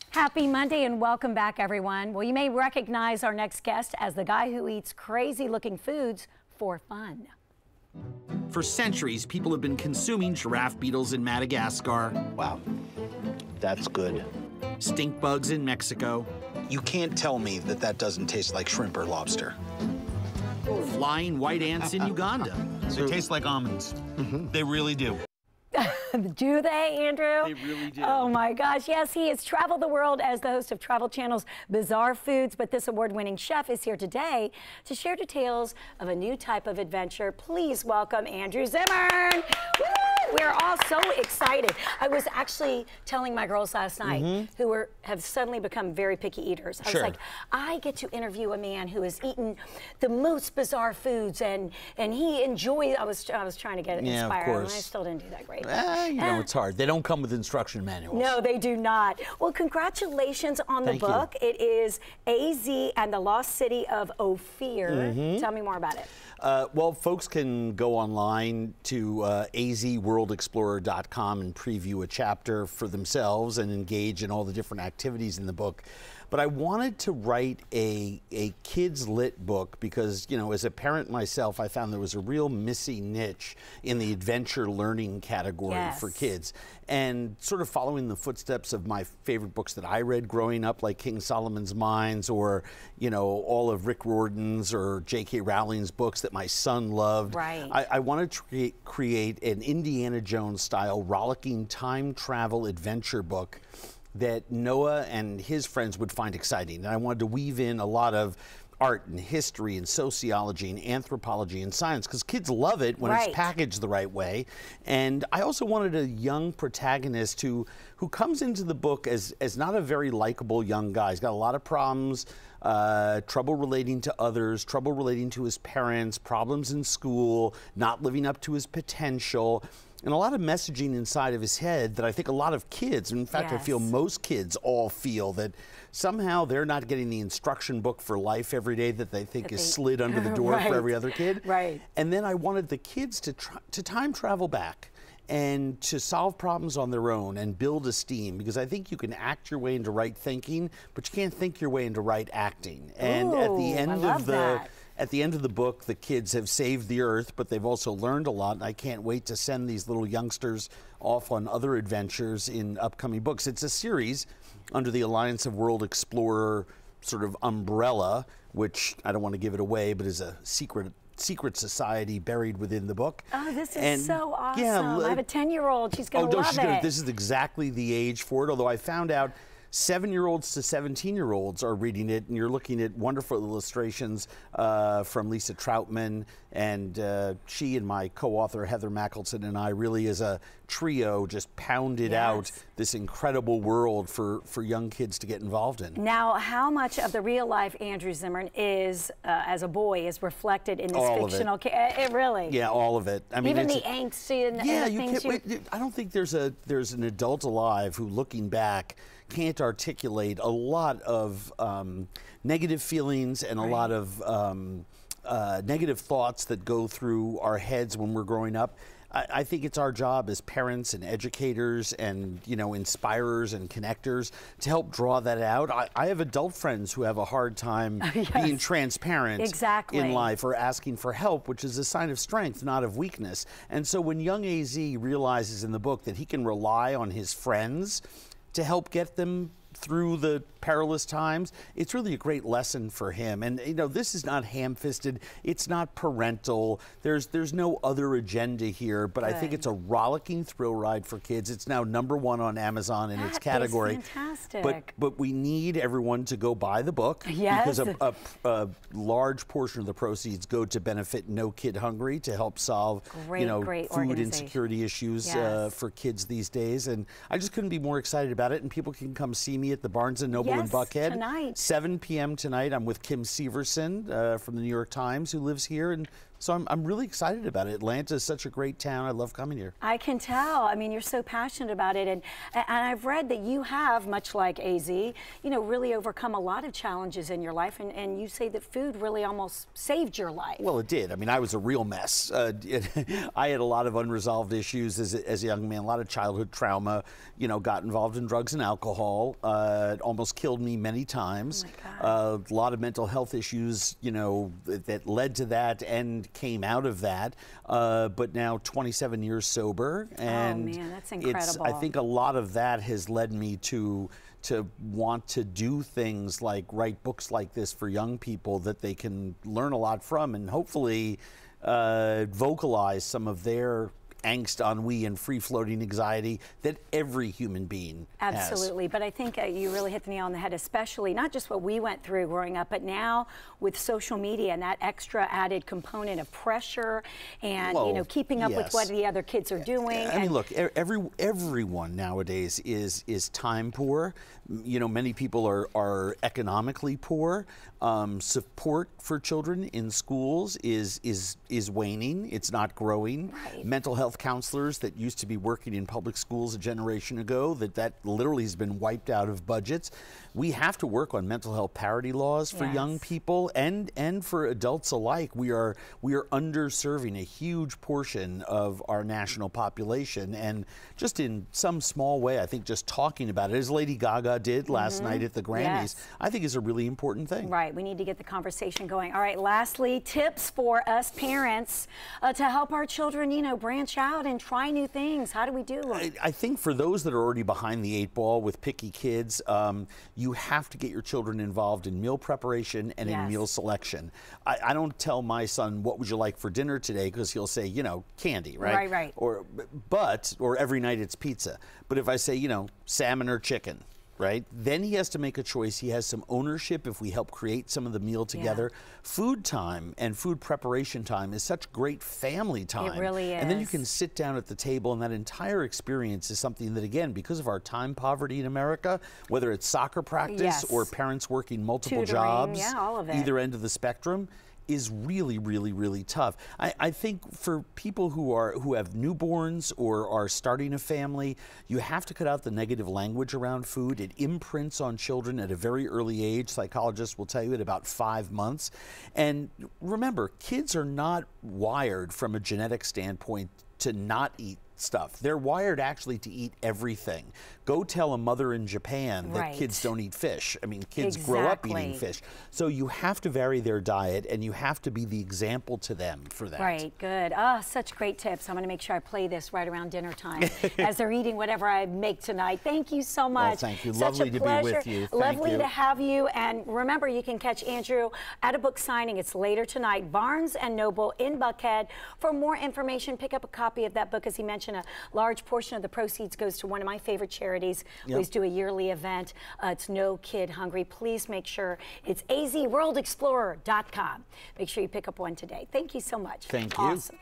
Happy Monday and welcome back, everyone. Well, you may recognize our next guest as the guy who eats crazy-looking foods for fun. For centuries, people have been consuming giraffe beetles in Madagascar. Wow, that's good. Stink bugs in Mexico. You can't tell me that that doesn't taste like shrimp or lobster. Flying white ants in Uganda. They taste like almonds. They really do. Do they, Andrew? They really do. Oh my gosh, yes, he has traveled the world as the host of Travel Channel's Bizarre Foods, but this award-winning chef is here today to share details of a new type of adventure. Please welcome Andrew Zimmern. Woo! We're all so excited. I was actually telling my girls last night who have suddenly become very picky eaters. I was like, I get to interview a man who has eaten the most bizarre foods and he enjoys. I was trying to get it inspired, of course. and I still didn't do that great. You know, it's hard. They don't come with instruction manuals. No, they do not. Well, congratulations on the book. It is AZ and the Lost City of Ophir. Tell me more about it. Well, folks can go online to azworldexplorer.com and preview a chapter for themselves and engage in all the different activities in the book. But I wanted to write a kids lit book because, you know, as a parent myself, I found there was a real missing niche in the adventure learning category for kids. And sort of following the footsteps of my favorite books that I read growing up, like King Solomon's Mines or, you know, all of Rick Riordan's or J.K. Rowling's books that my son loved. I wanted to create an Indiana Jones style rollicking time travel adventure book that Noah and his friends would find exciting. And I wanted to weave in a lot of art and history and sociology and anthropology and science because kids love it when it's packaged the right way. And I also wanted a young protagonist who comes into the book as not a very likable young guy. He's got a lot of problems, trouble relating to others, trouble relating to his parents, problems in school, not living up to his potential, and a lot of messaging inside of his head that I think a lot of kids, in fact, I feel most kids all feel that somehow they're not getting the instruction book for life every day that they think is slid under the door for every other kid. And then I wanted the kids to time travel back and to solve problems on their own and build esteem, because I think you can act your way into right thinking, but you can't think your way into right acting. And at the end of the book, the kids have saved the earth, but they've also learned a lot. And I can't wait to send these little youngsters off on other adventures in upcoming books. It's a series under the Alliance of World Explorer sort of umbrella, which I don't want to give it away, but is a secret society buried within the book. Oh, this is so awesome. I have a 10-year-old. She's going to love it. This is exactly the age for it, although I found out 7-year-olds to 17-year-olds are reading it, and you're looking at wonderful illustrations from Lisa Troutman, and she and my co-author Heather Mackelson and I really as a trio just pounded out this incredible world for young kids to get involved in. Now, how much of the real life Andrew Zimmern is, as a boy, is reflected in this fictional? It really? Yeah, all of it. I mean, even the angst and things. I don't think there's an adult alive who, looking back, can't articulate a lot of negative feelings and a lot of negative thoughts that go through our heads when we're growing up. I think it's our job as parents and educators and, you know, inspirers and connectors to help draw that out. I have adult friends who have a hard time being transparent in life or asking for help, which is a sign of strength, not of weakness. And so when young AZ realizes in the book that he can rely on his friends to help get them through the perilous times, it's really a great lesson for him. And, you know, this is not ham-fisted. It's not parental. There's no other agenda here, but I think it's a rollicking thrill ride for kids. It's now #1 on Amazon in its category. That is fantastic. But we need everyone to go buy the book because a large portion of the proceeds go to benefit No Kid Hungry to help solve food insecurity issues for kids these days. And I just couldn't be more excited about it. And people can come see me at the Barnes & Noble in Buckhead. Tonight. 7 p.m. tonight. I'm with Kim Severson from the New York Times, who lives here, and So I'm really excited about it. Atlanta is such a great town. I love coming here. I can tell. I mean, you're so passionate about it, and I've read that you have, much like AZ, you know, really overcome a lot of challenges in your life, and you say that food really almost saved your life. Well, it did. I mean, I was a real mess. I had a lot of unresolved issues as a young man, a lot of childhood trauma, you know, got involved in drugs and alcohol. It almost killed me many times. Oh my God. A lot of mental health issues, you know, that led to that and came out of that. But now 27 years sober. And oh man, that's incredible. I think a lot of that has led me to want to do things like write books like this for young people that they can learn a lot from, and hopefully vocalize some of their angst, ennui, and free-floating anxiety that every human being has. Absolutely, but I think you really hit the nail on the head, especially not just what we went through growing up, but now with social media and that extra added component of pressure and you know, keeping up with what the other kids are doing. I mean, look, everyone nowadays is time poor. You know, many people are economically poor. Support for children in schools is waning. It's not growing. Right. Mental health counselors that used to be working in public schools a generation ago, that literally has been wiped out of budgets. We have to work on mental health parity laws for young people and for adults alike. We are underserving a huge portion of our national population, and just in some small way, I think just talking about it, as Lady Gaga did last night at the Grammys, I think is a really important thing. Right, we need to get the conversation going. All right, lastly, tips for us parents to help our children, you know, branch out and try new things. How do we do it? I think for those that are already behind the 8 ball with picky kids, you have to get your children involved in meal preparation and in meal selection. I don't tell my son, what would you like for dinner today? Because he'll say, you know, candy, right? Right. Or every night it's pizza. But if I say, you know, salmon or chicken, right? Then he has to make a choice. He has some ownership if we help create some of the meal together. Food time and food preparation time is such great family time. It really is. And then you can sit down at the table, and that entire experience is something that, again, because of our time poverty in America, whether it's soccer practice or parents working multiple jobs, all of it. either end of the spectrum, is really, really, really tough. I think for people who have newborns or are starting a family, you have to cut out the negative language around food. It imprints on children at a very early age. Psychologists will tell you at about 5 months. And remember, kids are not wired from a genetic standpoint to not eat stuff. They're wired actually to eat everything. Go tell a mother in Japan that kids don't eat fish. I mean, kids grow up eating fish. So you have to vary their diet, and you have to be the example to them for that. Right, good. Oh, such great tips. I'm going to make sure I play this right around dinner time as they're eating whatever I make tonight. Thank you so much. Well, thank you. Such Lovely a to pleasure. be with you. Lovely to have you. And remember, you can catch Andrew at a book signing. It's later tonight, Barnes & Noble in Buckhead. For more information, pick up a copy of that book. As he mentioned, a large portion of the proceeds goes to one of my favorite charities. We always do a yearly event. It's No Kid Hungry. Please make sure it's azworldexplorer.com. Make sure you pick up one today. Thank you so much. Thank you. Awesome.